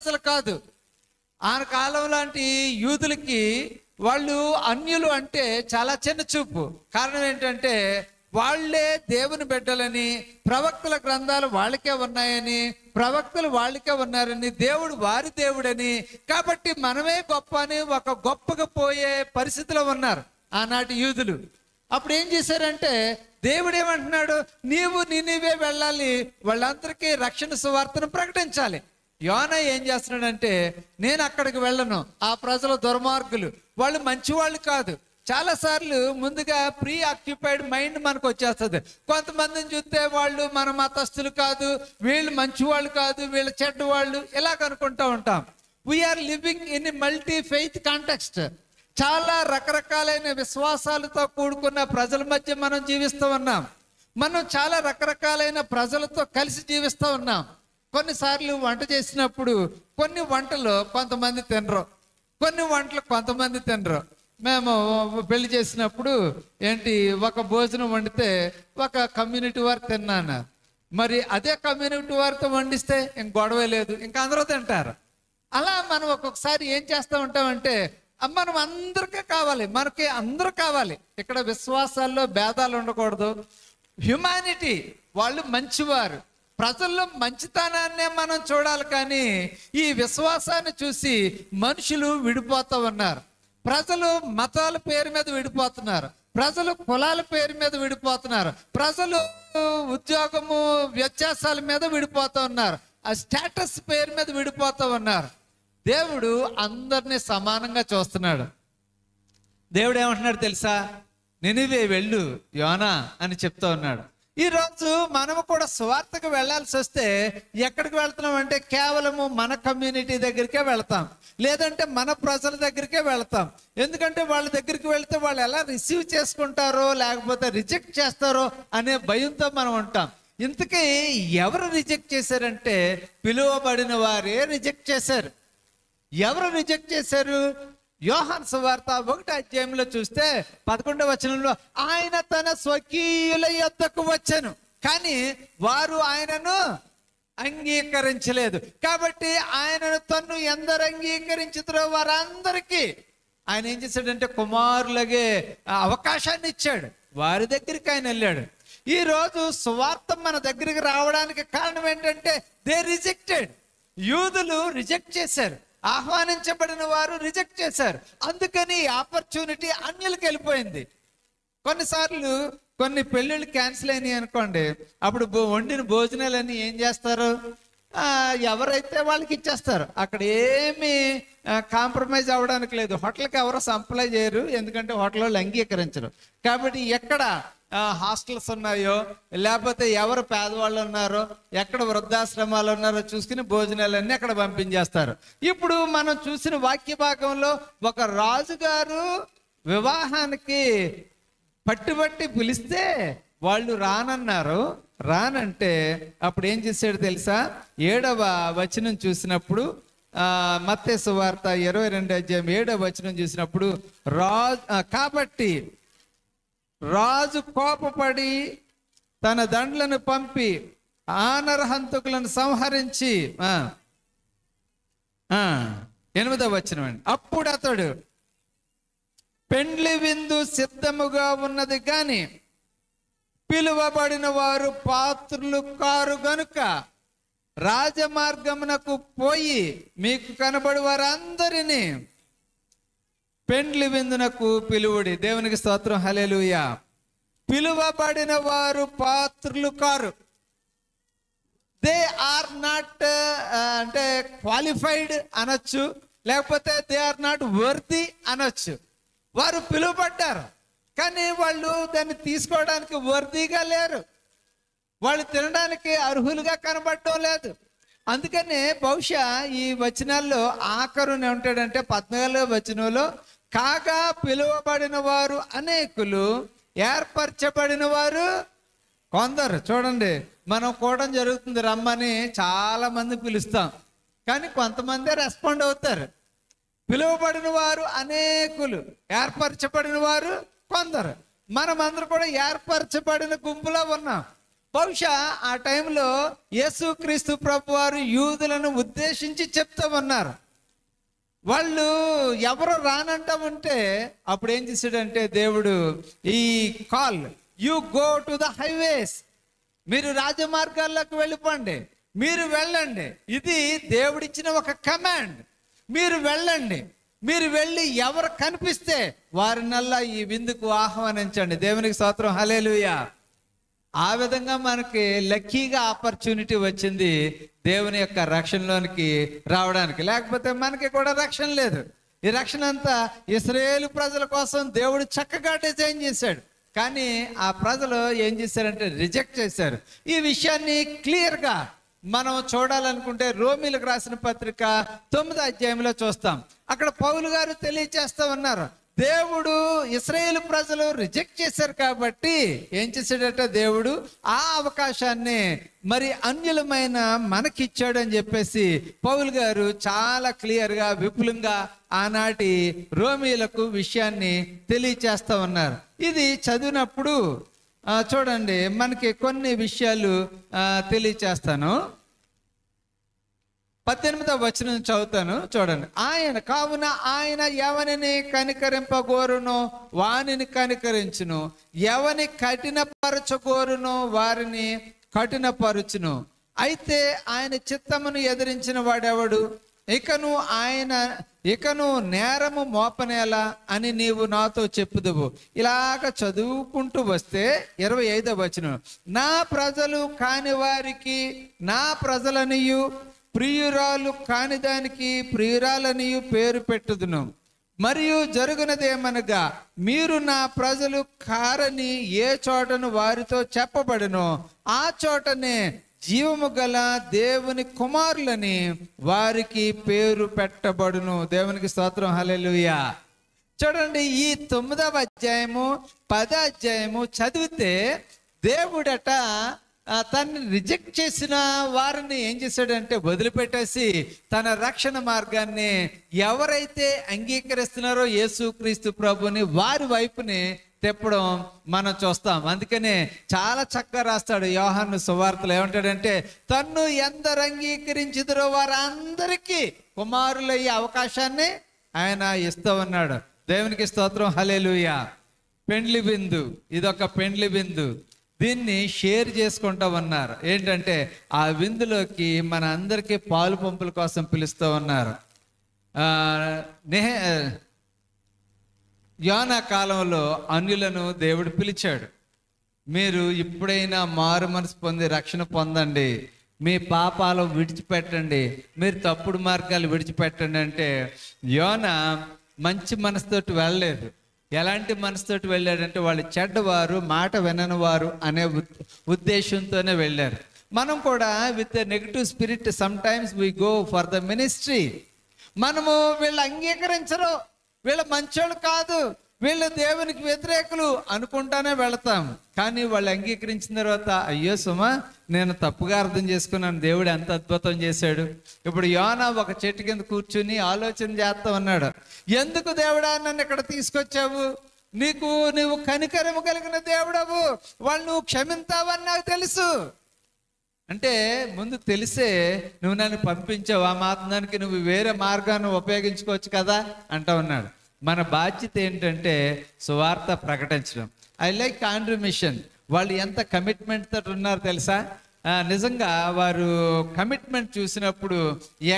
అసలు కాదు. ఆ కాలం లాంటి యూదులకి వాళ్ళు అన్యులు అంటే చాలా చిన్న చూపు. కారణం ఏంటంటే వాళ్ళే దేవుని బిడ్డలని, ప్రవక్తల గ్రంథాలు వాళ్ళకే ఉన్నాయని, ప్రవక్తలు వాళ్ళకే ఉన్నారని, దేవుడు వారి దేవుడని, కాబట్టి మనమే గొప్ప అని ఒక గొప్పగా పోయే పరిస్థితిలో ఉన్నారు ఆనాటి యూదులు. అప్పుడు ఏం చేశారంటే దేవుడు ఏమంటున్నాడు, నీవు నినివే వెళ్ళాలి, వాళ్ళందరికీ రక్షణ సువార్తను ప్రకటించాలి. యోనా ఏం చేస్తున్నాడంటే నేను అక్కడికి వెళ్ళను, ఆ ప్రజలు దుర్మార్గులు, వాళ్ళు మంచివాళ్ళు కాదు. చాలాసార్లు ముందుగా ప్రీ ఆక్యుపైడ్ మైండ్ మనకు వచ్చేస్తుంది. కొంతమందిని చూస్తే వాళ్ళు మన మతస్థులు కాదు, వీళ్ళు మంచివాళ్ళు కాదు, వీళ్ళు చెడ్డవాళ్ళు, ఇలాగ అనుకుంటూ ఉంటాం. We are living in multi faith context. చాలా రకరకాలైన విశ్వాసాలతో కూడుకున్న ప్రజల మధ్య మనం జీవిస్తూ ఉన్నాం. మనం చాలా రకరకాలైన ప్రజలతో కలిసి జీవిస్తూ ఉన్నాం. కొన్నిసార్లు వంట చేసినప్పుడు కొన్ని వంటలు కొంతమంది తినరు, కొన్ని వంటలు కొంతమంది తినరు. మేము పెళ్లి చేసినప్పుడు ఏంటి, ఒక భోజనం వండితే ఒక కమ్యూనిటీ వారు తిన్నాను, మరి అదే కమ్యూనిటీ వారితో వండిస్తే ఇంక గొడవే లేదు, ఇంకా అందరూ తింటారు. అలా మనం ఒక్కొక్కసారి ఏం చేస్తూ ఉంటామంటే మనం అందరికీ కావాలి, మనకి అందరూ కావాలి. ఇక్కడ విశ్వాసాల్లో భేదాలు ఉండకూడదు. హ్యుమానిటీ, వాళ్ళు మంచివారు, ప్రజల్లో మంచితనాన్నే మనం చూడాలి. కానీ ఈ విశ్వాసాన్ని చూసి మనుషులు విడిపోతూ ఉన్నారు. ప్రజలు మతాల పేరు మీద విడిపోతున్నారు, ప్రజలు కులాల పేరు మీద విడిపోతున్నారు, ప్రజలు ఉద్యోగము వ్యత్యాసాల మీద విడిపోతూ ఉన్నారు, ఆ స్టేటస్ పేరు మీద విడిపోతూ ఉన్నారు. దేవుడు అందరినీ సమానంగా చూస్తున్నాడు. దేవుడు ఏమంటున్నాడు తెలుసా, నినివే వెళ్ళు యోనా అని చెప్తా ఉన్నాడు. ఈరోజు మనము కూడా సువార్తకు వెళ్ళాల్సి వస్తే ఎక్కడికి వెళ్తున్నాం అంటే కేవలము మన కమ్యూనిటీ దగ్గరికే వెళ్తాం, లేదంటే మన ప్రజల దగ్గరికే వెళ్తాం. ఎందుకంటే వాళ్ళ దగ్గరికి వెళ్తే వాళ్ళు ఎలా రిసీవ్ చేసుకుంటారో లేకపోతే రిజెక్ట్ చేస్తారో అనే భయంతో మనం ఉంటాం. ఇంతకీ ఎవరు రిజెక్ట్ చేశారంటే పిలువబడిన వారే రిజెక్ట్ చేశారు. ఎవరు రిజెక్ట్ చేశారు? యోహాను సువార్త 1వ అధ్యాయంలో చూస్తే 11వ వచనంలో ఆయన తన స్వకీయుల యొద్దకు వచ్చెను, కానీ వారు ఆయనను అంగీకరించలేదు. కాబట్టి ఆయనను తన్ను ఎందరు అంగీకరించుతారో వారందరికీ ఆయన ఏం చేశాడంటే కుమారులగే అవకాశాన్ని ఇచ్చాడు. వారి దగ్గరికి ఆయన వెళ్ళాడు. ఈరోజు సువార్త మన దగ్గరికి రావడానికి కారణం ఏంటంటే దే రిజెక్టెడ్. యూదులు రిజెక్ట్ చేశారు, ఆహ్వానించబడిన వారు రిజెక్ట్ చేశారు. అందుకని ఆపర్చునిటీ అన్యులకు వెళ్ళిపోయింది. కొన్నిసార్లు కొన్ని పెళ్ళిళ్ళు క్యాన్సిల్ అయినాయి అనుకోండి, అప్పుడు వండిన భోజనాలన్నీ ఏం చేస్తారు, ఎవరైతే వాళ్ళకి ఇచ్చేస్తారు. అక్కడ ఏమి కాంప్రమైజ్ అవ్వడానికి లేదు. హోటల్కి ఎవరో సప్లై చేయరు, ఎందుకంటే హోటల్ వాళ్ళు అంగీకరించరు. కాబట్టి ఎక్కడ హాస్టల్స్ ఉన్నాయో లేకపోతే ఎవరు పేదవాళ్ళు ఉన్నారో ఎక్కడ వృద్ధాశ్రమాలు ఉన్నారో చూసుకుని భోజనాలన్నీ అక్కడ పంపించేస్తారు. ఇప్పుడు మనం చూసిన వాక్య భాగంలో ఒక రాజుగారు వివాహానికి పట్టుబట్టి పిలిస్తే వాళ్ళు రానన్నారు. రానంటే అప్పుడు ఏం చేశాడు తెలుసా, 7వ వచనం చూసినప్పుడు మత్తయి సువార్త 22వ అధ్యాయం 7వ వచనం చూసినప్పుడు కాబట్టి రాజు కోపపడి తన దండ్లను పంపి ఆ నరహంతకులను సంహరించి 8వ వచనం అండి, అప్పుడు అతడు పెండ్లి విందు సిద్ధముగా ఉన్నది కానీ పిలువబడిన వారు పాత్రులు కారు గనుక రాజమార్గమునకు పోయి మీకు కనబడి వారందరినీ పెండ్లి విందునకు పిలువుడి. దేవునికి స్తోత్రం, హల్లెలూయా. పిలువబడిన వారు పాత్రులు కారు. దే ఆర్ నాట్ అంటే క్వాలిఫైడ్ అనొచ్చు, లేకపోతే దే ఆర్ నాట్ వర్తీ అనొచ్చు. వారు పిలువబడ్డారు కానీ వాళ్ళు దాన్ని తీసుకోవడానికి వర్తీగా లేరు, వాళ్ళు తినడానికి అర్హులుగా కనబడటం లేదు. అందుకనే బహుశా ఈ వచనాల్లో ఆఖరుని ఏమంటాడంటే 14వ వచనంలో కాగా పిలువబడిన వారు అనేకులు, ఏర్పరచబడిన వారు కొందరు. చూడండి, మనం కూడా జరుగుతుంది, రమ్మని చాలా మంది పిలుస్తాం కానీ కొంతమందే రెస్పాండ్ అవుతారు. పిలువబడిన వారు అనేకులు, ఏర్పరచబడిన వారు కొందరు. మనమందరూ కూడా ఏర్పరచబడిన గుంపులో ఉన్నాం. బహుశా ఆ టైంలో యేసుక్రీస్తు ప్రభు వారు యూదులను ఉద్దేశించి చెప్తూ ఉన్నారు. వాళ్ళు ఎవరు రానంటామంటే అప్పుడు ఏం చేశాడంటే దేవుడు, ఈ call you go to the highways, మీరు రాజమార్గాల్లోకి వెళ్ళిపోండి, మీరు వెళ్ళండి. ఇది దేవుడిచ్చిన ఒక కమాండ్. మీరు వెళ్ళండి, మీరు వెళ్ళి ఎవరు కనిపిస్తే వారినల్లా ఈ విందుకు ఆహ్వానించండి. దేవునికి స్తోత్రం, హల్లెలూయా. ఆ విధంగా మనకి లక్కీగా ఆపర్చునిటీ వచ్చింది దేవుని యొక్క రక్షణలోనికి రావడానికి. లేకపోతే మనకి కూడా రక్షణ లేదు. ఈ రక్షణ అంతా ఇశ్రాయేలు ప్రజల కోసం దేవుడు చక్కగా డిజైన్ చేశాడు. కానీ ఆ ప్రజలు ఏం చేశారంటే రిజెక్ట్ చేశారు. ఈ విషయాన్ని క్లియర్గా మనం చూడాలనుకుంటే రోమీలకు రాసిన పత్రిక 9వ అధ్యాయంలో చూస్తాం. అక్కడ పౌలు గారు తెలియచేస్తా ఉన్నారు, దేవుడు ఇశ్రాయేలు ప్రజలు రిజెక్ట్ చేశారు కాబట్టి ఏం చేశాడట, దేవుడు ఆ అవకాశాన్ని మరి అన్యులమైన మనకిచ్చాడు అని చెప్పేసి పౌలు గారు చాలా క్లియర్గా విపులంగా ఆనాటి రోమీలకు విషయాన్ని తెలియచేస్తా ఉన్నారు. ఇది చదివినప్పుడు చూడండి, మనకి కొన్ని విషయాలు తెలియచేస్తాను. 18వ వచనం చదువుతాను, చూడండి. కావున ఆయన ఎవరిని కనికరింపగోరునో వానిని కనికరించును, ఎవని కఠినపరచగోరునో వారిని కఠినపరచును. అయితే ఆయన చిత్తమును ఎదిరించిన వాడెవడు? ఇకను నేరము మోపనేలా అని నీవు నాతో చెప్పుదువు. ఇలాగ చదువుకుంటూ వస్తే 25వ వచనం, నా ప్రజలు కాని వారికి నా ప్రజలనియు ప్రియురాలు కాని దానికి ప్రియురాలనియు పేరు పెట్టుదును. మరియు జరుగునదేమనగా, మీరు నా ప్రజలు కారని ఏ చోటను వారితో చెప్పబడునో ఆ చోటనే జీవము గల దేవుని కుమారులని వారికి పేరు పెట్టబడును. దేవునికి స్తోత్రం, హల్లెలూయా. చూడండి, ఈ 9వ అధ్యాయము 10వ అధ్యాయము చదివితే దేవుడట తన్ని రిజెక్ట్ చేసిన వారిని ఏం చేశాడంటే వదిలిపెట్టేసి తన రక్షణ మార్గాన్ని ఎవరైతే అంగీకరిస్తున్నారో యేసుక్రీస్తు ప్రభుని వారి వైపుని తిప్పడం మనం చూస్తాం. అందుకనే చాలా చక్కగా రాస్తాడు యోహాను సువార్తలో. ఏమంటాడంటే, తన్ను ఎందరు అంగీకరించుదరో వారందరికీ కుమారులయ్యే అవకాశాన్ని ఆయన ఇస్తూ ఉన్నాడు. దేవునికి స్తోత్రం, హల్లెలూయా. పెండ్లి విందు, ఇదొక పెండ్లి విందు. దీన్ని షేర్ చేసుకుంటా ఉన్నారు. ఏంటంటే ఆ విందులోకి మన అందరికీ పాలు పంపుల కోసం పిలుస్తూ ఉన్నారు. యోనా కాలంలో అన్యులను దేవుడు పిలిచాడు, మీరు ఇప్పుడైనా మారు మనసు పొంది రక్షణ పొందండి, మీ పాపాలు విడిచిపెట్టండి, మీరు తప్పుడు మార్గాలు విడిచిపెట్టండి అంటే యోనా మంచి మనసుతోటి వెళ్ళలేదు. ఎలాంటి మనసుతోటి వెళ్ళాడంటే వాళ్ళు చెడ్డవారు, మాట వినని వారు అనే ఉద్దేశంతోనే వెళ్ళారు. మనం కూడా with negative spirit some times we go for the ministry. మనము వీళ్ళు అంగీకరించరు, వీళ్ళ మంచోళ్ళు కాదు, వీళ్ళు దేవునికి వ్యతిరేకులు అనుకుంటానే వెళతాం. కానీ వాళ్ళు అంగీకరించిన తర్వాత, అయ్యో సుమా, నేను తప్పుగా అర్థం చేసుకున్నాను, దేవుడు ఎంత అద్భుతం చేశాడు. ఇప్పుడు యోనా ఒక చెట్టు కింద కూర్చుని ఆలోచన చేస్తా ఉన్నాడు, ఎందుకు దేవుడా నన్ను ఇక్కడ తీసుకొచ్చావు? నువ్వు కనికరము కలిగిన దేవుడవు, వాళ్ళు నువ్వు క్షమింతావని నాకు తెలుసు. అంటే ముందు తెలిసే నువ్వు నన్ను పంపించావు, ఆ మాత్రానికి నువ్వు వేరే మార్గాన్ని ఉపయోగించుకోవచ్చు కదా అంటా ఉన్నాడు. మన బాధ్యత ఏంటంటే సువార్త ప్రకటించడం. I like Andrew mission. వాళ్ళు ఎంత కమిట్మెంట్ తోటి ఉన్నారు తెలుసా? నిజంగా వారు కమిట్మెంట్ చూసినప్పుడు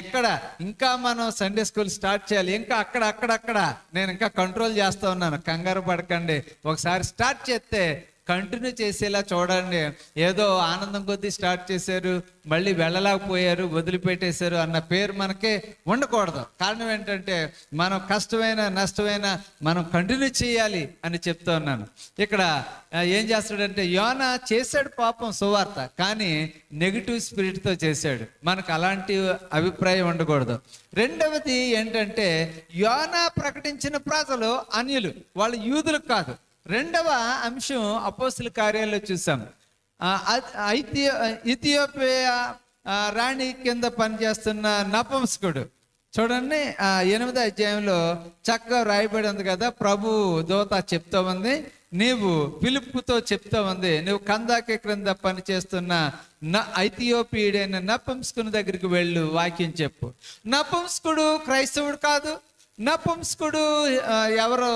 ఎక్కడ ఇంకా మనం సండే స్కూల్ స్టార్ట్ చేయాలి, ఇంకా అక్కడ నేను ఇంకా కంట్రోల్ చేస్తూ ఉన్నాను, కంగారు పడకండి, ఒకసారి స్టార్ట్ చేస్తే కంటిన్యూ చేసేలా చూడండి. ఏదో ఆనందం కొద్దీ స్టార్ట్ చేశారు, మళ్ళీ వెళ్ళలేకపోయారు, వదిలిపెట్టేశారు అన్న పేరు మనకే ఉండకూడదు. కారణం ఏంటంటే మనం కష్టమైన నష్టమైన మనం కంటిన్యూ చేయాలి అని చెప్తా ఉన్నాను. ఇక్కడ ఏం చేస్తాడంటే యోనా చేశాడు పాపం సువార్త, కానీ నెగిటివ్ స్పిరిట్తో చేశాడు. మనకు అలాంటి అభిప్రాయం ఉండకూడదు. రెండవది ఏంటంటే యోనా ప్రకటించిన ప్రజలు అన్యులు, వాళ్ళు యూదులు కాదు. రెండవ అంశం అపోస్తుల కార్యాల్లో చూసాం. ఇథియోపియా రాణి కింద పనిచేస్తున్న నపుంసకుడు, చూడండి 8వ అధ్యాయంలో చక్కగా రాయబడి ఉంది కదా. ప్రభు దూత చెప్తా ఉంది, నీవు ఫిలిప్పుతో చెప్తా ఉంది, నువ్వు కందాకే క్రింద పని చేస్తున్న ఐథియోపియుడైన నపుంసకుని దగ్గరికి వెళ్ళు, వాక్యం చెప్పు. నపుంసకుడు క్రైస్తవుడు కాదు, నపుంసకుడు ఎవరో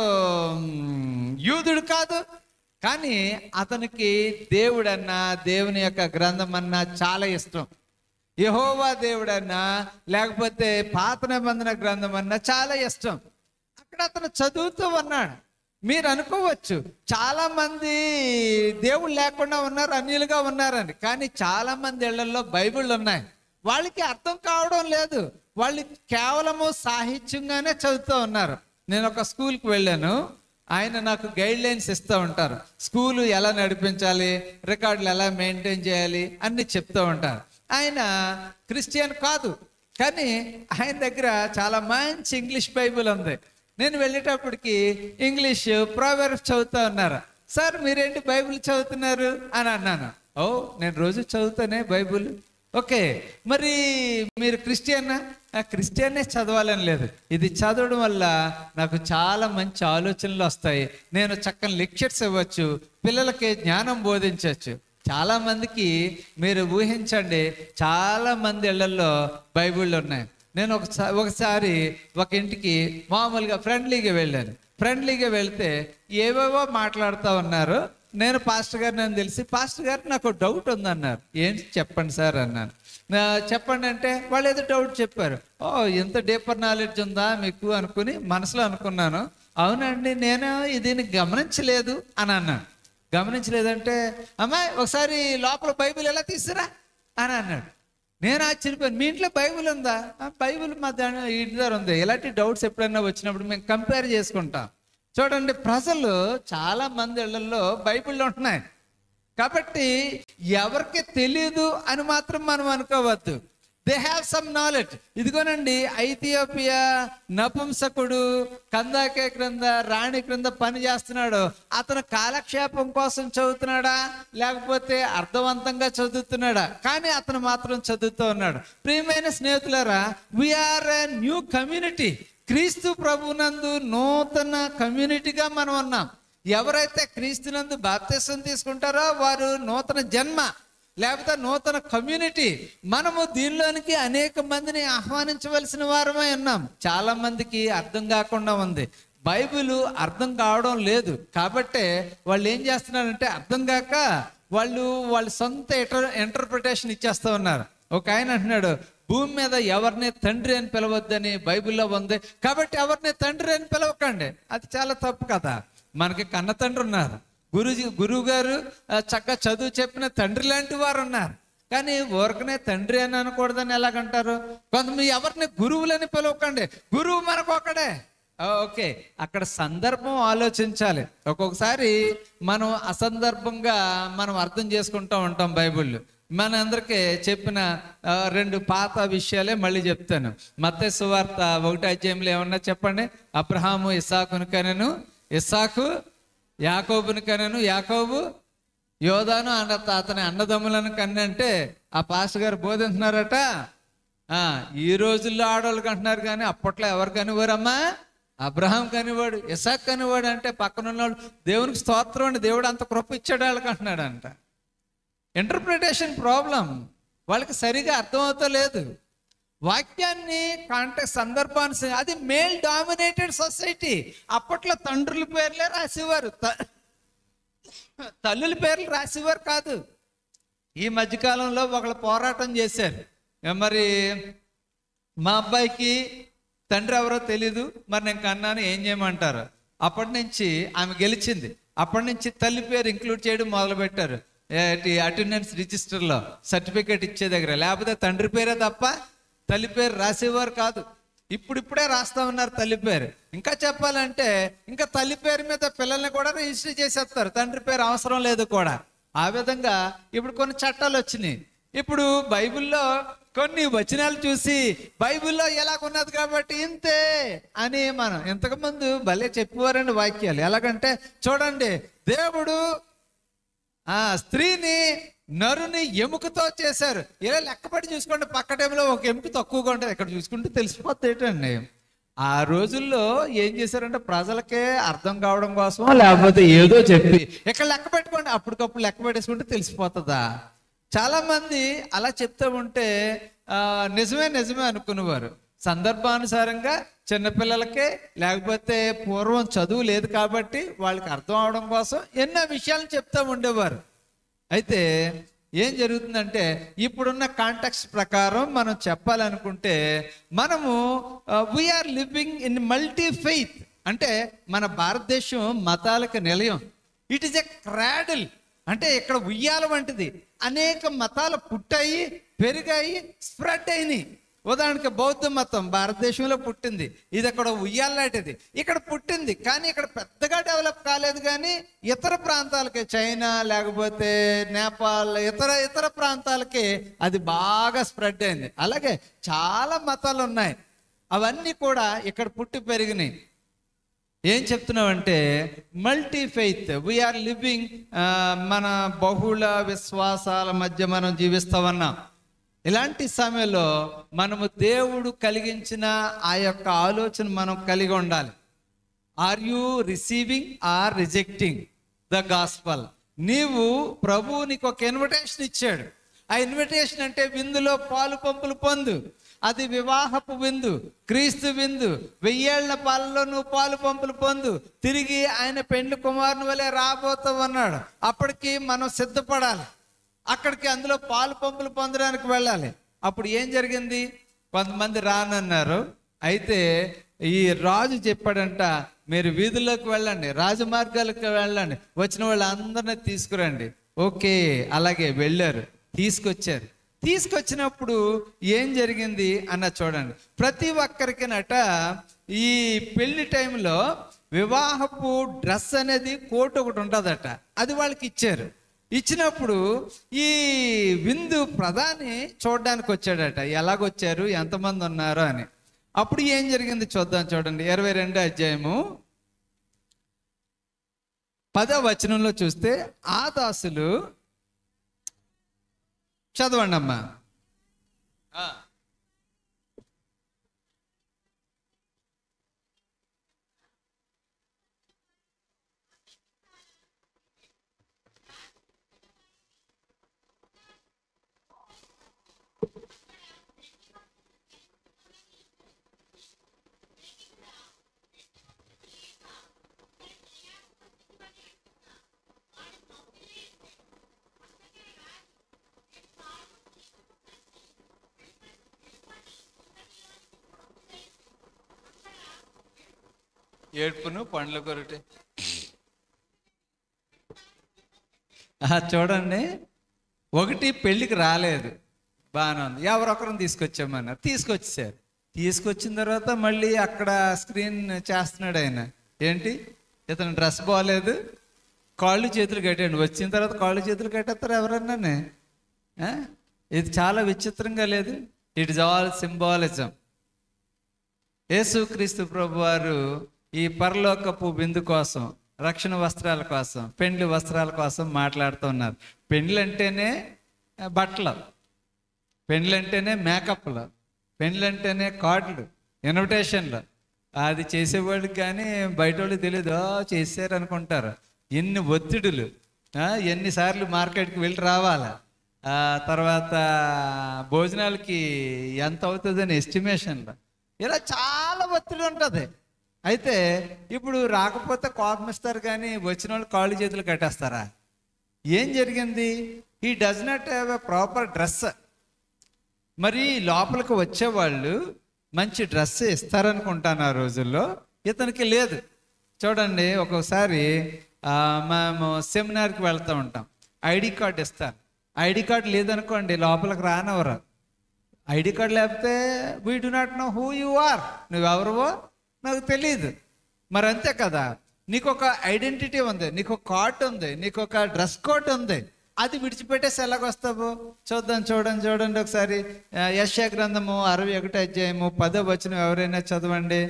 యూదుడు కాదు, కానీ అతనికి దేవుడన్నా దేవుని యొక్క గ్రంథం అన్నా చాలా ఇష్టం. యెహోవా దేవుడన్నా లేకపోతే పాత నిబంధన గ్రంథం అన్నా చాలా ఇష్టం. అక్కడ అతను చదువుతూ ఉన్నాడు. మీరు అనుకోవచ్చు చాలా మంది దేవుడు లేకుండా ఉన్నారు, అన్యులుగా ఉన్నారని. కానీ చాలా మంది ఇళ్లలో బైబిళ్ళు ఉన్నాయి, వాళ్ళకి అర్థం కావడం లేదు. వాళ్ళు కేవలము సాహిత్యంగానే చదువుతూ ఉన్నారు. నేను ఒక స్కూల్కి వెళ్ళాను, ఆయన నాకు గైడ్ లైన్స్ ఇస్తూ ఉంటారు. స్కూలు ఎలా నడిపించాలి, రికార్డులు ఎలా మెయింటైన్ చేయాలి అన్ని చెప్తూ ఉంటారు. ఆయన క్రిస్టియన్ కాదు, కానీ ఆయన దగ్గర చాలా మంచి ఇంగ్లీష్ బైబిల్ ఉంది. నేను వెళ్ళేటప్పటికి ఇంగ్లీష్ ప్రోవర్బ్స్ చదువుతూ ఉన్నారు. సార్ మీరేంటి బైబిల్ చదువుతున్నారు అని అన్నాను. ఓ నేను రోజు చదువుతానే బైబిల్. ఓకే, మరి మీరు క్రిస్టియన్నా? క్రిస్టియన్నే చదవాలని లేదు, ఇది చదవడం వల్ల నాకు చాలా మంచి ఆలోచనలు వస్తాయి, నేను చక్కని లెక్చర్స్ ఇవ్వచ్చు, పిల్లలకి జ్ఞానం బోధించవచ్చు. చాలా మందికి మీరు ఊహించండి, చాలా మంది ఇళ్లలో బైబిళ్ళు ఉన్నాయి. నేను ఒకసారి ఒక ఇంటికి మామూలుగా ఫ్రెండ్లీగా వెళ్ళాను. ఫ్రెండ్లీగా వెళ్తే ఏవేవో మాట్లాడుతూ ఉన్నారు. నేను పాస్టర్ గారు నన్ను తెలిసి, పాస్టర్ గారు నాకు డౌట్ ఉందన్నారు. ఏంటి చెప్పండి సార్ అన్నాను. చెప్పండి అంటే వాళ్ళు ఏదో డౌట్ చెప్పారు. ఓ ఎంత డీపర్ నాలెడ్జ్ ఉందా మీకు అనుకుని మనసులో అనుకున్నాను. అవునండి నేను దీన్ని గమనించలేదు అని అన్నాను. గమనించలేదంటే అమ్మాయి ఒకసారి లోపల బైబిల్ ఎలా తీసుకురా అని అన్నాడు. నేను ఆశ్చర్యపోయాను, మీ ఇంట్లో బైబిల్ ఉందా? బైబిల్ మా ఇంటి దగ్గర ఉంది. ఇలాంటి డౌట్స్ ఎప్పుడైనా వచ్చినప్పుడు మేము కంపేర్ చేసుకుంటాం. చూడండి, ప్రజలు చాలా మంది ఇళ్లలో బైబిల్ ఉంటున్నాయి. కాబట్టి ఎవరికి తెలియదు అని మాత్రం మనం అనుకోవద్దు. They have some knowledge. ఇదిగోనండి, ఐథియోపియా నపుంసకుడు కందాకే క్రింద రాణి క్రింద పని చేస్తున్నాడు. అతను కాలక్షేపం కోసం చదువుతున్నాడా లేకపోతే అర్థవంతంగా చదువుతున్నాడా? కానీ అతను మాత్రం చదువుతూ ఉన్నాడు. ప్రియమైన స్నేహితులారా, వీఆర్ ఎ న్యూ కమ్యూనిటీ. క్రీస్తు ప్రభునందు నూతన కమ్యూనిటీగా మనం ఉన్నాం. ఎవరైతే క్రీస్తునందు బాప్తిసం తీసుకుంటారో వారు నూతన జన్మ లేకపోతే నూతన కమ్యూనిటీ. మనము దీనిలోనికి అనేక మందిని ఆహ్వానించవలసిన వారమై ఉన్నాం. చాలా మందికి అర్థం కాకుండా ఉంది, బైబిల్ అర్థం కావడం లేదు. కాబట్టే వాళ్ళు ఏం చేస్తున్నారంటే అర్థం కాక వాళ్ళ సొంత ఇంటర్ప్రిటేషన్ ఇచ్చేస్తూ ఉన్నారు. ఒక ఆయన అంటున్నాడు, భూమి మీద ఎవరిని తండ్రి అని పిలవద్దని బైబిల్లో ఉంది, కాబట్టి ఎవరిని తండ్రి అని పిలవకండి. అది చాలా తప్పు కదా. మనకి కన్న తండ్రి ఉన్నారు, గురువు గారు చక్కగా చదువు చెప్పిన తండ్రి లాంటి వారు ఉన్నారు. కానీ ఊరకనే తండ్రి అని అనకూడదని ఎలాగంటారు? కొంతమంది ఎవరిని గురువులని పిలవకండి, గురువు మనకు ఒకడే. ఓకే, అక్కడ సందర్భం ఆలోచించాలి. ఒక్కొక్కసారి మనం అసందర్భంగా మనం అర్థం చేసుకుంటూ ఉంటాం బైబిల్. మన అందరికీ చెప్పిన 2 పాత విషయాలే మళ్ళీ చెప్తాను. మత్తయి సువార్త 1వ అధ్యాయంలో ఏమన్నా చెప్పండి. అబ్రహాము ఇస్సాకును కనెను, ఇస్సాకు యాకోబుని కనెను, యాకోబు యోధాను అతని అన్నదమ్ములను కన్నంటే ఆ పాస్టర్ గారు బోధింటున్నారట. ఈ రోజుల్లో ఆడవాళ్ళు కంటున్నారు, కానీ అప్పట్లో ఎవరు కనివారమ్మా? అబ్రహాం కనివాడు, ఇస్సాకు కనివాడు. అంటే పక్కన ఉన్నవాళ్ళు దేవునికి స్తోత్రం అండి, దేవుడు అంత కృప ఇచ్చాడు వాళ్ళకి అంటున్నాడు అంట. ఇంటర్ప్రిటేషన్ ప్రాబ్లం, వాళ్ళకి సరిగా అర్థమవుతలేదు వాక్యాన్ని. సందర్భాన్ని, అది మేల్ డామినేటెడ్ సొసైటీ. అప్పట్లో తండ్రుల పేర్లే రాసేవారు, తల్లుల పేర్లు రాసేవారు కాదు. ఈ మధ్యకాలంలో ఒకళ్ళు పోరాటం చేశారు, మరి మా అబ్బాయికి తండ్రి ఎవరో తెలీదు, మరి నేను కన్నాను, ఏం చేయమంటారు? అప్పటి నుంచి ఆమె గెలిచింది. అప్పటి నుంచి తల్లి పేరు ఇంక్లూడ్ చేయడం మొదలుపెట్టారు అటెండెన్స్ రిజిస్టర్లో, సర్టిఫికేట్ ఇచ్చే దగ్గర. లేకపోతే తండ్రి పేరే తప్ప తల్లి పేరు రాసేవారు కాదు. ఇప్పుడిప్పుడే రాస్తా ఉన్నారు తల్లి పేరు. ఇంకా చెప్పాలంటే ఇంకా తల్లి పేరు మీద పిల్లల్ని కూడా రిజిస్టర్ చేసేస్తారు, తండ్రి పేరు అవసరం లేదు కూడా. ఆ విధంగా ఇప్పుడు కొన్ని చట్టాలు వచ్చినాయి. ఇప్పుడు బైబిల్లో కొన్ని వచనాలు చూసి బైబిల్లో ఎలాగున్నది కాబట్టి ఇంతే అని మనం ఇంతకుముందు భలే చెప్పేవారండి వాక్యాలు. ఎలాగంటే చూడండి, దేవుడు స్త్రీని నరుని ఎముకతో చేశారు. ఇలా లెక్కపడి చూసుకోండి, పక్క టైంలో ఒక ఎముక తక్కువగా ఉంటుంది, ఇక్కడ చూసుకుంటే తెలిసిపోతుంది ఏంటండి. ఆ రోజుల్లో ఏం చేశారంటే ప్రజలకే అర్థం కావడం కోసం లేకపోతే ఏదో చెప్పి ఇక్కడ లెక్క పెట్టుకోండి, అప్పటికప్పుడు లెక్క పెట్టేసుకుంటే తెలిసిపోతుందా. చాలా మంది అలా చెప్తూ ఉంటే నిజమే నిజమే అనుకునేవారు. సందర్భానుసారంగా చిన్నపిల్లలకే లేకపోతే పూర్వం చదువు లేదు కాబట్టి వాళ్ళకి అర్థం అవడం కోసం ఎన్నో విషయాలను చెప్తూ ఉండేవారు. అయితే ఏం జరుగుతుందంటే ఇప్పుడున్న కాంటెక్స్ట్ ప్రకారం మనం చెప్పాలనుకుంటే మనము we are living in multi faith. అంటే మన భారతదేశం మతాలకు నిలయం. It is a cradle. అంటే ఇక్కడ ఉయ్యాల వంటిది. అనేక మతాలు పుట్టాయి, పెరిగాయి, స్ప్రెడ్ అయినాయి. ఉదాహరణకి బౌద్ధ మతం భారతదేశంలో పుట్టింది. ఇది అక్కడ ఉయ్యాలాంటిది ఇక్కడ పుట్టింది, కానీ ఇక్కడ పెద్దగా డెవలప్ కాలేదు. కానీ ఇతర ప్రాంతాలకి, చైనా లేకపోతే నేపాల్, ఇతర ప్రాంతాలకి అది బాగా స్ప్రెడ్ అయింది. అలాగే చాలా మతాలు ఉన్నాయి, అవన్నీ కూడా ఇక్కడ పుట్టి పెరిగినాయి. ఏం చెప్తున్నామంటే మల్టీ ఫెయిత్, వీఆర్ లివింగ్. మన బహుళ విశ్వాసాల మధ్య మనం జీవిస్తూ ఉన్నాం. ఇలాంటి సమయంలో మనము దేవుడు కలిగించిన ఆ యొక్క ఆలోచన మనం కలిగి ఉండాలి. Are you receiving or rejecting the gospel? నీవు ప్రభువు నీకు ఒక ఇన్విటేషన్ ఇచ్చాడు. ఆ ఇన్విటేషన్ అంటే విందులో పాలు పంపులు పొందు. అది వివాహపు విందు, క్రీస్తు విందు. 1000 ఏళ్ల పాలలో నువ్వు పాలు పంపులు పొందు. తిరిగి ఆయన పెండ్లి కుమారుని వలె రాబోతావు అన్నాడు. అప్పటికి మనం సిద్ధపడాలి. అక్కడికి అందులో పాలు పంపులు పొందడానికి వెళ్ళాలి. అప్పుడు ఏం జరిగింది? కొంతమంది రానన్నారు. అయితే ఈ రాజు చెప్పాడంట, మీరు వీధుల్లోకి వెళ్ళండి, రాజమార్గాలకు వెళ్ళండి, వచ్చిన వాళ్ళందరినీ తీసుకురండి. ఓకే, అలాగే వెళ్ళారు, తీసుకొచ్చారు. తీసుకొచ్చినప్పుడు ఏం జరిగింది అన్న చూడండి. ప్రతి ఒక్కరికినట ఈ పెళ్లి టైంలో వివాహపు డ్రెస్ అనేది కోట్ ఒకటి ఉంటుందట, అది వాళ్ళకి ఇచ్చారు. ఇచ్చినప్పుడు ఈ విందు ప్రధాని చూడడానికి వచ్చాడట, ఎలాగొచ్చారు, ఎంతమంది ఉన్నారు అని. అప్పుడు ఏం జరిగింది చూద్దాం. చూడండి 22వ అధ్యాయము 10వ వచనంలో చూస్తే, ఆ దాసులు, చదవండి అమ్మా. ఏడ్పును పండ్ల కొరటే. చూడండి, ఒకటి పెళ్ళికి రాలేదు, బాగానే ఉంది, ఎవరొకరిని తీసుకొచ్చామన్నారు, తీసుకొచ్చేసారు. తీసుకొచ్చిన తర్వాత మళ్ళీ అక్కడ స్క్రీన్ చేస్తున్నాడు ఆయన. ఏంటి, ఇతను డ్రెస్ బాగాలేదు, కాళ్ళు చేతులు కట్టాడు. వచ్చిన తర్వాత కాళ్ళు చేతులు కట్టేస్తారు ఎవరన్నానే? ఇది చాలా విచిత్రంగా లేదు? It is all symbolism. యేసుక్రీస్తు ప్రభు వారు ఈ పరలోకపు విందు కోసం, రక్షణ వస్త్రాల కోసం, పెండ్లి వస్త్రాల కోసం మాట్లాడుతూ ఉన్నారు. పెండ్లు అంటేనే బట్టలు, పెండ్లు అంటేనే మేకప్లు, పెండ్లు అంటేనే కార్డులు, ఇన్విటేషన్లు. అది చేసేవాళ్ళకి కానీ బయట వాళ్ళకి తెలియదు, చేశారు అనుకుంటారు. ఎన్ని ఒత్తిడులు, ఎన్నిసార్లు మార్కెట్కి వెళ్ళి రావాలా, తర్వాత భోజనాలకి ఎంత అవుతుందని ఎస్టిమేషన్లు, ఇలా చాలా ఒత్తిడి ఉంటుంది. అయితే ఇప్పుడు రాకపోతే కోపం ఇస్తారు, కానీ వచ్చిన వాళ్ళు కాళ్ళు చేతులు కట్టేస్తారా? ఏం జరిగింది? He does not have a proper dress. మరి లోపలికి వచ్చేవాళ్ళు మంచి డ్రెస్ ఇస్తారనుకుంటాను ఆ రోజుల్లో, ఇతనికి లేదు. చూడండి, ఒక్కొక్కసారి మేము సెమినార్కి వెళ్తూ ఉంటాం, ఐడి కార్డు ఇస్తారు. ఐడి కార్డు లేదనుకోండి లోపలికి రానవరు. ఐడి కార్డు లేకపోతే we do not know who you are, నువ్వెవరువో నాకు తెలియదు. మరి అంతే కదా, నీకు ఒక ఐడెంటిటీ ఉంది, నీకు ఒక కార్డు ఉంది, నీకు ఒక డ్రెస్ కోడ్ ఉంది, అది విడిచిపెట్టేసి ఎలాగొస్తావు? చూడండి ఒకసారి యెషయా గ్రంథము 61వ అధ్యాయము 10వ వచనం ఎవరైనా చదవండి.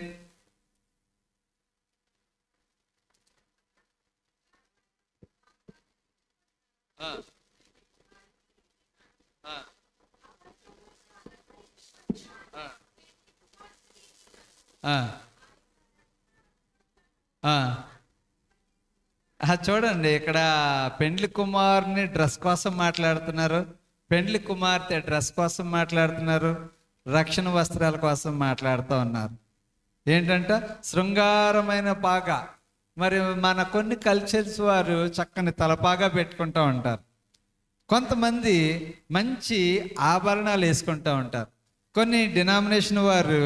ఆ, ఆ. చూడండి, ఇక్కడ పెండ్లి కుమారుని డ్రెస్ కోసం మాట్లాడుతున్నారు, పెండ్లి కుమార్తె డ్రెస్ కోసం మాట్లాడుతున్నారు, రక్షణ వస్త్రాల కోసం మాట్లాడుతూ ఉన్నారు. ఏంటంట? శృంగారమైన పాగా. మరి మన కొన్ని కల్చర్స్ వారు చక్కని తలపాగా పెట్టుకుంటూ ఉంటారు. కొంతమంది మంచి ఆభరణాలు వేసుకుంటూ ఉంటారు. కొన్ని డినామినేషన్ వారు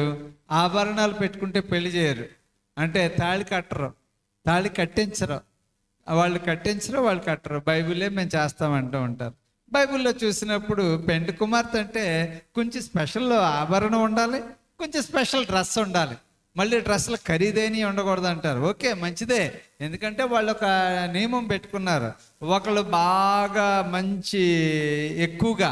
ఆభరణాలు పెట్టుకుంటే పెళ్లి చేయరు, అంటే తాళి కట్టరు, తాళి కట్టించరు, వాళ్ళు కట్టరు, బైబిలే మేము చేస్తామంటూ ఉంటారు. బైబిల్లో చూసినప్పుడు పెండ్లి కుమార్తె అంటే కొంచెం స్పెషల్ ఆభరణం ఉండాలి, కొంచెం స్పెషల్ డ్రెస్ ఉండాలి, మళ్ళీ డ్రెస్సులు ఖరీదైనవి ఉండకూడదు అంటారు. ఓకే, మంచిదే, ఎందుకంటే వాళ్ళు ఒక నియమం పెట్టుకున్నారు. ఒకళ్ళు బాగా మంచి ఎక్కువగా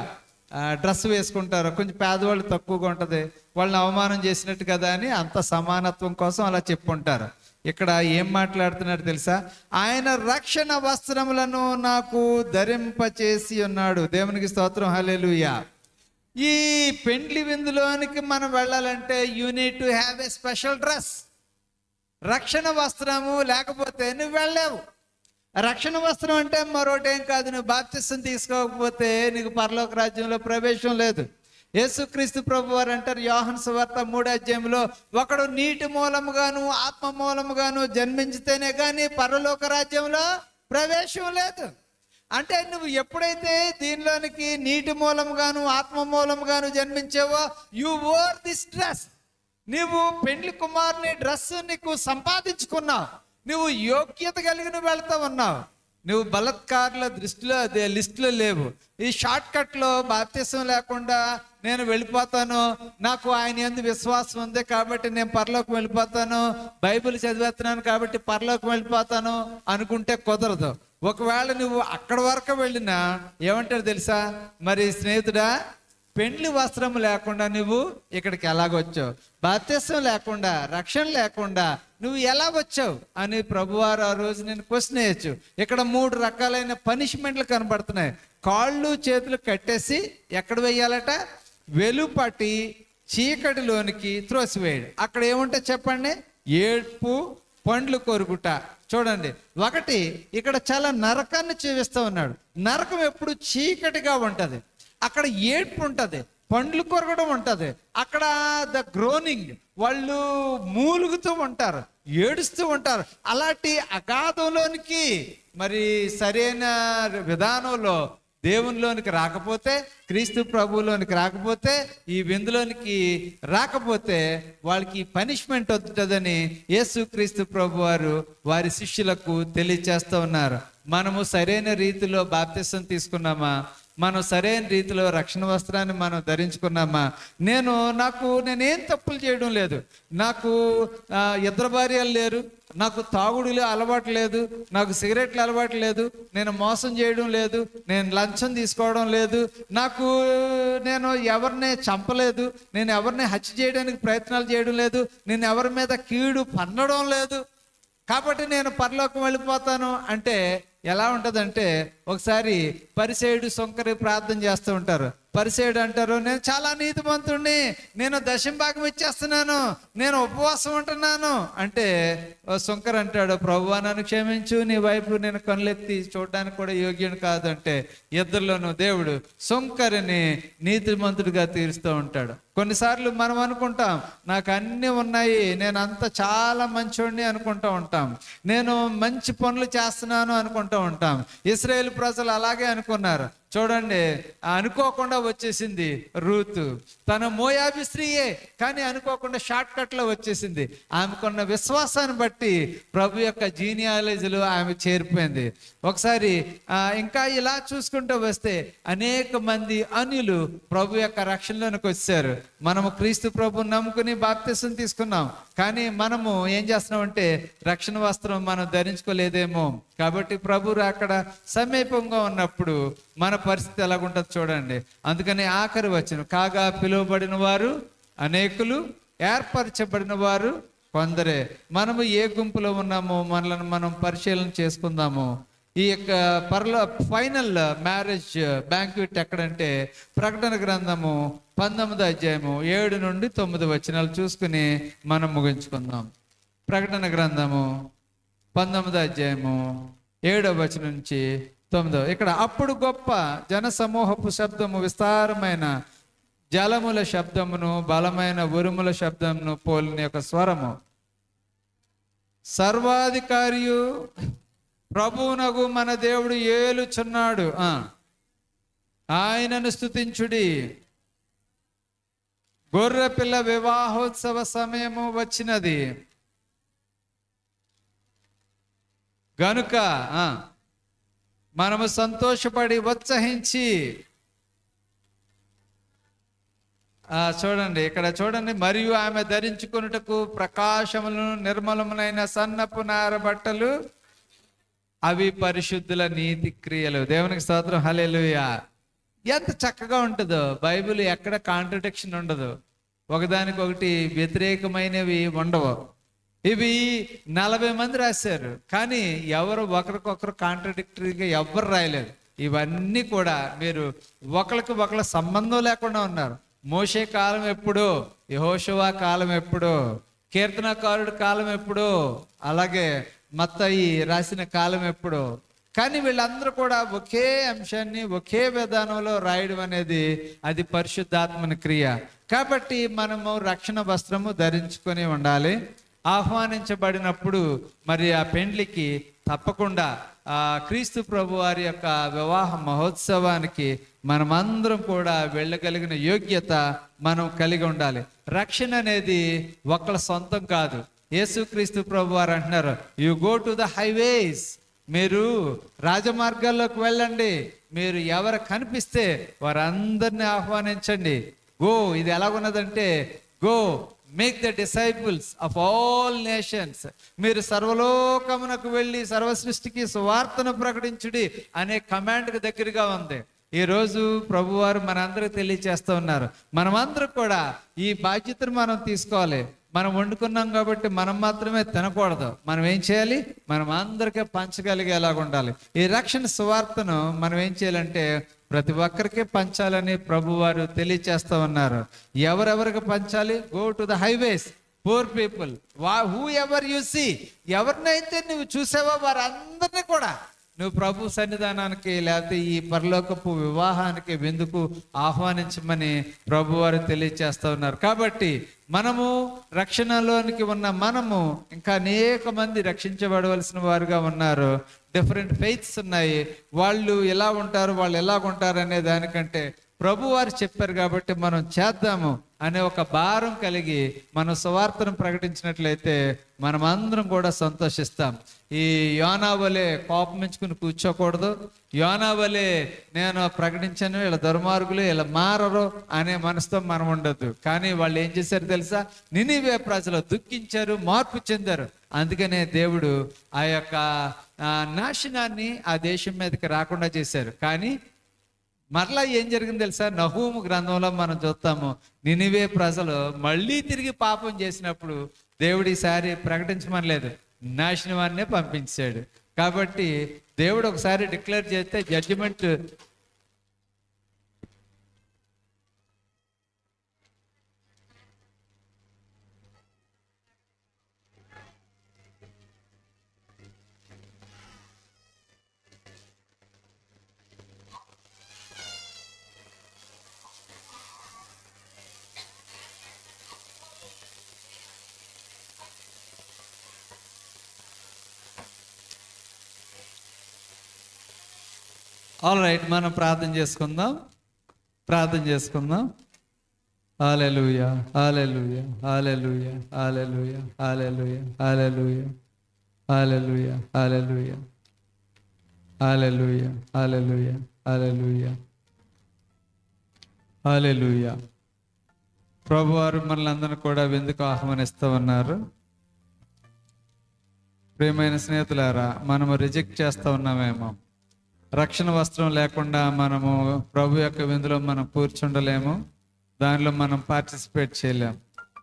డ్రెస్ వేసుకుంటారు, కొంచెం పేదవాళ్ళు తక్కువగా ఉంటుంది, వాళ్ళని అవమానం చేసినట్టు కదా అని అంత సమానత్వం కోసం అలా చెప్పుకుంటారు. ఇక్కడ ఏం మాట్లాడుతున్నారు తెలుసా? ఆయన రక్షణ వస్త్రములను నాకు ధరింపచేసి ఉన్నాడు. దేవునికి స్తోత్రం, హల్లెలూయా. ఈ పెండ్లి విందులోనికి మనం వెళ్ళాలంటే you need to have a special dress. రక్షణ వస్త్రము లేకపోతే నువ్వు వెళ్ళలేవు. రక్షణ వస్త్రం అంటే మరోటేం కాదు, నువ్వు బాప్తిసం తీసుకోకపోతే నీకు పరలోక రాజ్యంలో ప్రవేశం లేదు. యేసుక్రీస్తు ప్రభు వారు అంటారు యోహాను సువార్త 3వ అధ్యాయంలో, ఒకడు నీటి మూలముగాను ఆత్మ మూలముగాను జన్మించితేనే కానీ పరలోక రాజ్యంలో ప్రవేశం లేదు. అంటే నువ్వు ఎప్పుడైతే దీనిలోనికి నీటి మూలముగాను ఆత్మ మూలముగాను జన్మించావో, యు వోర్ దిస్ డ్రెస్. నువ్వు పెండ్లి కుమారుని డ్రెస్ నీకు సంపాదించుకున్నావు, నువ్వు యోగ్యత కలిగిన వెళ్తా ఉన్నావు. నువ్వు బలత్కారుల దృష్టిలో లిస్టులో లేవు. ఈ షార్ట్ కట్లో బాప్తిసం లేకుండా నేను వెళ్ళిపోతాను, నాకు ఆయన యందు విశ్వాసం ఉంది కాబట్టి నేను పరలోకం వెళ్ళిపోతాను, బైబిల్ చదివేస్తున్నాను కాబట్టి పరలోకం వెళ్ళిపోతాను అనుకుంటే కుదరదు. ఒకవేళ నువ్వు అక్కడ వరకు వెళ్ళినా ఏమంటారు తెలుసా? మరి స్నేహితుడా, పెండ్లి వస్త్రం లేకుండా నువ్వు ఇక్కడికి ఎలాగొచ్చావు, బాప్తిసం లేకుండా, రక్షణ లేకుండా నువ్వు ఎలా వచ్చావు అని ప్రభువారు ఆ రోజు నేను క్వశ్చన్ వేయచ్చు. ఇక్కడ 3 రకాలైన పనిష్మెంట్లు కనబడుతున్నాయి. కాళ్ళు చేతులు కట్టేసి ఎక్కడ వేయాలట? వెలుపటి చీకటిలోనికి త్రోసివేయడు. అక్కడ ఏముంటే చెప్పండి? ఏడ్పు, పండ్లు కొరుకుట. చూడండి, ఒకటి ఇక్కడ చాలా నరకాన్ని చూపిస్తూ ఉన్నాడు. నరకం ఎప్పుడు చీకటిగా ఉంటది, అక్కడ ఏడ్పు ఉంటది, పండ్లు కొరగడం ఉంటది, అక్కడ ద గ్రోనింగ్, వాళ్ళు మూలుగుతూ ఉంటారు, ఏడుస్తూ ఉంటారు. అలాంటి అగాధంలోనికి మరి సరైన విధానంలో దేవునిలోనికి రాకపోతే, క్రీస్తు ప్రభువులోనికి రాకపోతే, ఈ విందులోనికి రాకపోతే వాళ్ళకి పనిష్మెంట్ వస్తుందని యేసు క్రీస్తు ప్రభు వారు వారి శిష్యులకు తెలియచేస్తూ ఉన్నారు. మనము సరైన రీతిలో బాప్తిసం తీసుకున్నామా? మనం సరైన రీతిలో రక్షణ వస్త్రాన్ని మనం ధరించుకున్నామా? నేనేం తప్పులు చేయడం లేదు, నాకు ఇద్దరు భార్యలు లేరు, నాకు తాగుడులు అలవాటు లేదు, నాకు సిగరెట్లు అలవాటు లేదు, నేను మోసం చేయడం లేదు, నేను లంచం తీసుకోవడం లేదు, నేను ఎవరిని చంపలేదు, నేను ఎవరిని హత్య చేయడానికి ప్రయత్నాలు చేయడం లేదు, నేను ఎవరి మీద కీడు పన్నడం లేదు, కాబట్టి నేను పరలోకం వెళ్ళిపోతాను అంటే ఎలా ఉంటుందంటే, ఒకసారి పరిసేయుడు సొంకరి ప్రార్థన చేస్తూ ఉంటారు. పరిసేయుడు అంటారు, నేను చాలా నీతిమంతుడిని, నేను దశంభాగం ఇచ్చేస్తున్నాను, నేను ఉపవాసం ఉంటున్నాను అంటే సొంకర్ అంటాడు, ప్రభువా నన్ను క్షమించు, నీ వైపు నేను కనులెత్తి చూడడానికి కూడా యోగ్యుని కాదు అంటే, ఇద్దరిలోనూ దేవుడు సొంకరిని నీతిమంతుడిగా తీరుస్తూ ఉంటాడు. కొన్నిసార్లు మనం అనుకుంటాం నాకు అన్నీ ఉన్నాయి, నేను అంత చాలా మంచోడిని అనుకుంటూ ఉంటాం, నేను మంచి పనులు చేస్తున్నాను అనుకుంటూ ఉంటాం. ఇశ్రాయేలు ప్రజలు అలాగే అనుకున్నారు. చూడండి, అనుకోకుండా వచ్చేసింది రూతు, తన మోయాబి స్త్రీయే, కానీ అనుకోకుండా షార్ట్ కట్లో వచ్చేసింది. ఆమెకున్న విశ్వాసాన్ని బట్టి ప్రభు యొక్క జీనియాలజీలో ఆమె చేరిపోయింది. ఒకసారి ఇంకా ఇలా చూసుకుంటూ వస్తే అనేక మంది అన్యులు ప్రభు యొక్క రక్షణలోనికి వచ్చారు. మనము క్రీస్తు ప్రభుని నమ్ముకుని బాప్తిసం తీసుకున్నాం, కానీ మనము ఏం చేస్తున్నామంటే రక్షణ వస్త్రం మనం ధరించుకోలేదేమో. కాబట్టి ప్రభు అక్కడ సమీపంగా ఉన్నప్పుడు మన పరిస్థితి ఎలాగుంటుంది చూడండి. అందుకని ఆఖరి వచనం, కాగా పిలువబడిన వారు అనేకులు, ఏర్పరచబడిన వారు కొందరే. మనము ఏ గుంపులో ఉన్నామో మనలను మనం పరిశీలన చేసుకుందాము. ఈ యొక్క ఫైనల్ మ్యారేజ్ బ్యాంక్వెట్ ఎక్కడంటే ప్రకటన గ్రంథము 19వ అధ్యాయము 7 నుండి 9 వచనాలు చూసుకుని మనం ముగించుకుందాం. ప్రకటన గ్రంథము 19వ అధ్యాయము 7వ వచనం నుంచి 9. ఇక్కడ అప్పుడు గొప్ప జన సమూహపు శబ్దము విస్తారమైన జలముల శబ్దమును బలమైన ఉరుముల శబ్దమును పోలిన యొక్క స్వరము, సర్వాధికారియు ప్రభువునగు మన దేవుడు ఏలుచున్నాడు, ఆయనను స్తుతించుడి, గొర్రె పిల్ల వివాహోత్సవ సమయము వచ్చినది గనుక మనము సంతోషపడి ఉత్సహించి. చూడండి, ఇక్కడ చూడండి, మరియు ఆమె ధరించుకొనుటకు ప్రకాశములను నిర్మలమునైన సన్నపు నార బట్టలు, అవి పరిశుద్ధుల నీతి క్రియలు. దేవునికి స్తోత్రం, హల్లెలూయా. ఎంత చక్కగా ఉంటుందో బైబిల్, ఎక్కడ కాంట్రడిక్షన్ ఉండదు, ఒకదానికొకటి వ్యతిరేకమైనవి ఉండవు. ఇవి 40 మంది రాశారు, కానీ ఎవరు ఒకరికొకరు కాంట్రడిక్టరీగా ఎవ్వరు రాయలేదు. ఇవన్నీ కూడా మీరు ఒకరికి ఒకళ్ళ సంబంధం లేకుండా ఉన్నారు. మోషే కాలం ఎప్పుడో, యెహోషువ కాలం ఎప్పుడో, కీర్తనకారుడి కాలం ఎప్పుడో, అలాగే మత్తయి రాసిన కాలం ఎప్పుడో, కానీ వీళ్ళందరూ కూడా ఒకే అంశాన్ని ఒకే విధానంలో రాయడం అనేది అది పరిశుద్ధాత్మని క్రియ. కాబట్టి మనము రక్షణ వస్త్రము ధరించుకొని ఉండాలి. ఆహ్వానించబడినప్పుడు మరి ఆ పెండ్లికి తప్పకుండా క్రీస్తు ప్రభు వారి యొక్క వివాహ మహోత్సవానికి మనమందరం కూడా వెళ్ళగలిగిన యోగ్యత మనం కలిగి ఉండాలి. రక్షణ అనేది ఒకళ్ళ సొంతం కాదు. యేసుక్రీస్తు ప్రభు వారు అంటున్నారు, you go to the highways, మీరు రాజమార్గాల్లోకి వెళ్ళండి, మీరు ఎవరు కనిపిస్తే వారందరినీ ఆహ్వానించండి. గో, ఇది ఎలాగున్నదంటే, go make the disciples of all nations, మీరు సర్వలోకమునకు వెళ్ళి సర్వ సృష్టికి సువార్తను ప్రకటించుడి అనే కమాండ్కి దగ్గరగా ఉంది. ఈరోజు ప్రభువారు మనందరికి తెలియచేస్తూ ఉన్నారు. మనమందరం కూడా ఈ బాధ్యతను మనం తీసుకోవాలి. మనం వండుకున్నాం కాబట్టి మనం మాత్రమే తినకూడదు. మనం ఏం చేయాలి? మనం అందరికీ పంచగలిగేలాగా ఉండాలి. ఈ రక్షణ సువార్తను మనం ఏం చేయాలంటే ప్రతి ఒక్కరికి పంచాలని ప్రభువారు తెలియచేస్తూ ఉన్నారు. ఎవరెవరికి పంచాలి? Go to the highways, poor people, whoever you see, ఎవరినైతే నువ్వు చూసావో వారందరినీ కూడా నువ్వు ప్రభు సన్నిధానానికి లేకపోతే ఈ పరలోకపు వివాహానికి విందుకు ఆహ్వానించమని ప్రభువారు తెలియచేస్తూ ఉన్నారు. కాబట్టి మనము రక్షణలోనికి ఉన్న మనము ఇంకా అనేక మంది రక్షించబడవలసిన వారుగా ఉన్నారు. డిఫరెంట్ ఫెయిత్స్ ఉన్నాయి. వాళ్ళు ఎలా ఉంటారు, వాళ్ళు ఎలాగుంటారు అనే దానికంటే ప్రభువారు చెప్పారు కాబట్టి మనం చేద్దాము అనే ఒక భారం కలిగి మనం సువార్తను ప్రకటించినట్లయితే మనం అందరం కూడా సంతోషిస్తాం. ఈ యోనా వలె కోపమించుకుని కూర్చోకూడదు. యోనా వలె నేను ప్రకటించాను, ఇలా దుర్మార్గులు ఇలా మారరు అనే మనసుతో మనం ఉండద్దు. కానీ వాళ్ళు ఏం చేశారు తెలుసా? నినివే ప్రజలు దుఃఖించారు, మార్పు చెందారు. అందుకనే దేవుడు ఆ యొక్క నాశనాన్ని ఆ దేశం మీదకి రాకుండా చేశారు. కానీ మరలా ఏం జరిగింది తెలుసా? నహూము గ్రంథంలో మనం చూస్తాము, నినివే ప్రజలు మళ్ళీ తిరిగి పాపం చేసినప్పుడు దేవుడు ఈసారి ప్రకటించమనలేదు, నాశనవాన్నే పంపించాడు. కాబట్టి దేవుడు ఒకసారి డిక్లేర్ చేస్తే జడ్జిమెంట్ ఆల్ రైట్. మనం ప్రార్థన చేసుకుందాం. హల్లెలూయా, హల్లెలూయా, హల్లెలూయా, హల్లెలూయా, హల్లెలూయా, హల్లెలూయా, హల్లెలూయా, హల్లెలూయా, హల్లెలూయా, హల్లెలూయా, హల్లెలూయా, హల్లెలూయా. ప్రభువారు మనల్ని అందరినీ కూడా విందుకు ఆహ్వానిస్తూ ఉన్నారు. ప్రియమైన స్నేహితులారా, మనము రిజెక్ట్ చేస్తూ ఉన్నామేమో, రక్షణ వస్త్రం లేకుండా మనము ప్రభు యొక్క విందులో మనం కూర్చుండలేము, దానిలో మనం పార్టిసిపేట్ చేయలేము.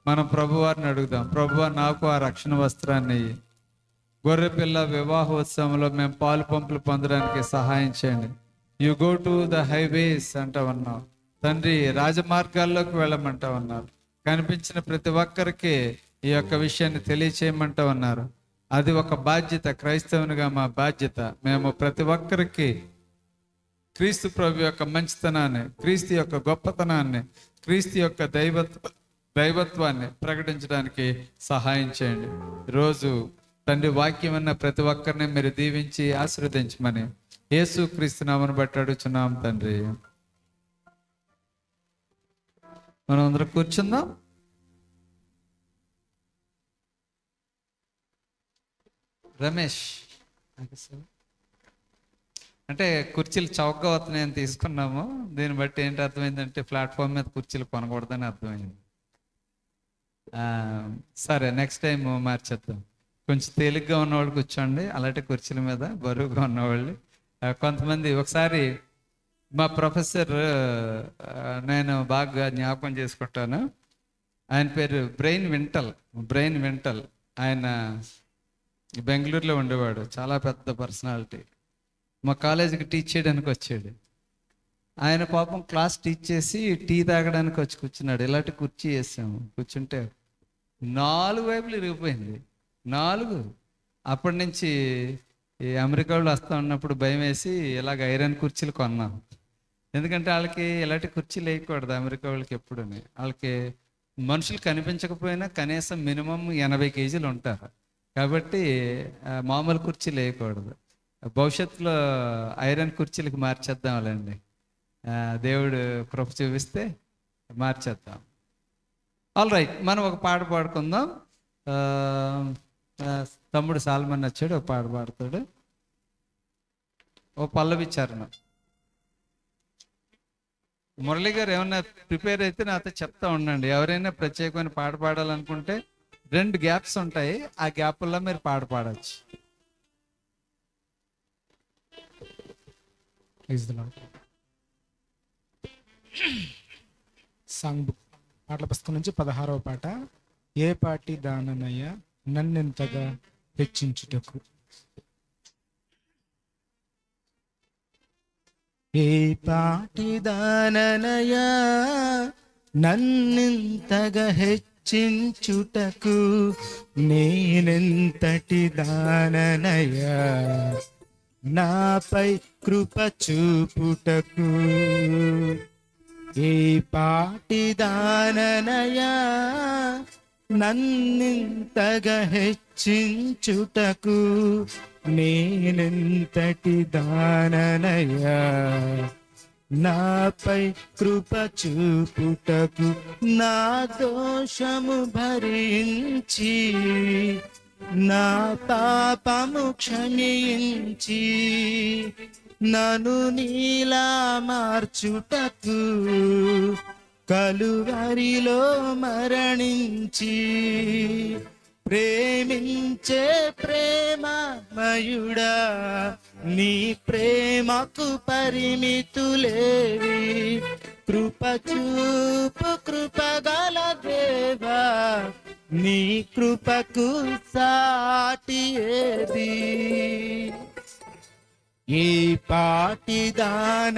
మనం ప్రభువారిని అడుగుదాం, ప్రభువా నాకు ఆ రక్షణ వస్త్రాన్ని గొర్రెపిల్ల వివాహోత్సవంలో మేము పాలు పంపులు పొందడానికి సహాయం చేయండి. You go to the highways అంటా ఉన్నావు తండ్రి, రాజమార్గాల్లోకి వెళ్ళమంటా ఉన్నారు. కనిపించిన ప్రతి ఒక్కరికి ఈ యొక్క విషయాన్ని తెలియచేయమంటా ఉన్నారు. అది ఒక బాధ్యత, క్రైస్తవునిగా మా బాధ్యత. మేము ప్రతి ఒక్కరికి క్రీస్తు ప్రభు యొక్క మంచితనాన్ని, క్రీస్తు యొక్క గొప్పతనాన్ని, క్రీస్తు యొక్క దైవత్వాన్ని ప్రకటించడానికి సహాయం చేయండి. ఈరోజు తండ్రి వాక్యం అన్న ప్రతి ఒక్కరిని మీరు దీవించి ఆశీర్వదించమని యేసు క్రీస్తు నామమును బట్టి అడుగుచున్నాం తండ్రి. మనం అందరం కూర్చుందాం. రమేష్ అంటే కుర్చీలు చౌకగా అవుతున్నాయని తీసుకున్నాము. దీన్ని బట్టి ఏంటి అర్థమైందంటే ప్లాట్ఫామ్ మీద కుర్చీలు కొనకూడదని అర్థమైంది. సరే, నెక్స్ట్ టైం మార్చేద్దాం. కొంచెం తేలిగ్గా ఉన్నవాళ్ళు కూర్చోండి, అలాంటి కుర్చీల మీద. బరువుగా ఉన్నవాళ్ళు కొంతమంది. ఒకసారి మా ప్రొఫెసర్, నేను బాగా జ్ఞాపకం చేసుకుంటాను, ఆయన పేరు బ్రెయిన్ వింటల్. ఆయన బెంగళూరులో ఉండేవాడు, చాలా పెద్ద పర్సనాలిటీ. మా కాలేజీకి టీచ్ చేయడానికి వచ్చాడు. ఆయన పాపం క్లాస్ టీచ్ చేసి టీ తాగడానికి వచ్చి కూర్చున్నాడు. ఇలాంటి కుర్చీ వేసాము, కూర్చుంటే 4 వైపులు ఇరిగిపోయింది. 4. అప్పటి నుంచి ఈ అమెరికా వాళ్ళు వస్తూ ఉన్నప్పుడు భయం వేసి ఇలాగ ఐరన్ కుర్చీలు కొన్నాం. ఎందుకంటే వాళ్ళకి ఇలాంటి కుర్చీలు వేయకూడదు అమెరికా వాళ్ళకి ఎప్పుడుని. వాళ్ళకి మనుషులు కనిపించకపోయినా కనీసం మినిమం 80 కేజీలు ఉంటారు. కాబట్టి మామూలు కుర్చీలు వేయకూడదు. భవిష్యత్తులో ఐరన్ కుర్చీలకు మార్చేద్దాంలేండి, దేవుడు కృప చూపిస్తే మార్చేద్దాం. ఆల్ రైట్, మనం ఒక పాట పాడుకుందాం. తమ్ముడు సాల్మన్ వచ్చాడు, ఒక పాట పాడతాడు. ఓ పల్లవి చరణం. మురళి గారు ఏమన్నా ప్రిపేర్ అయితే నాతో చెప్తా ఉండండి. ఎవరైనా ప్రత్యేకమైన పాట పాడాలనుకుంటే 2 గ్యాప్స్ ఉంటాయి, ఆ గ్యాప్ల్లో మీరు పాట పాడవచ్చు. సాంగ్ బుక్ పాటల పుస్తకం నుంచి 16వ పాట. ఏ పాటి దాననయ్య నన్నెంతగా హెచ్చించుటకు. ఏ పాటి దాననయ్య నన్నెంతగా హెచ్చించుటకు, నేనెంతటి దాననయ్య నాపై కృప చూపుటకు. ఏ పాటి దాననయ్య నన్నింతగా హెచ్చించుటకు, నేనెంతటి దాననయ్య నాపై కృప చూపుటకు. నా దోషము భరించి నా పాపము క్షమించి నన్ను నీలా మార్చుటకు కలువరిలో మరణించి ప్రేమించే ప్రేమమయుడా, నీ ప్రేమకు పరిమితులేవి. కృప చూపు కృపగల దేవా, నీ కృపకు సాటి ఏది. ఈ పాటి దాన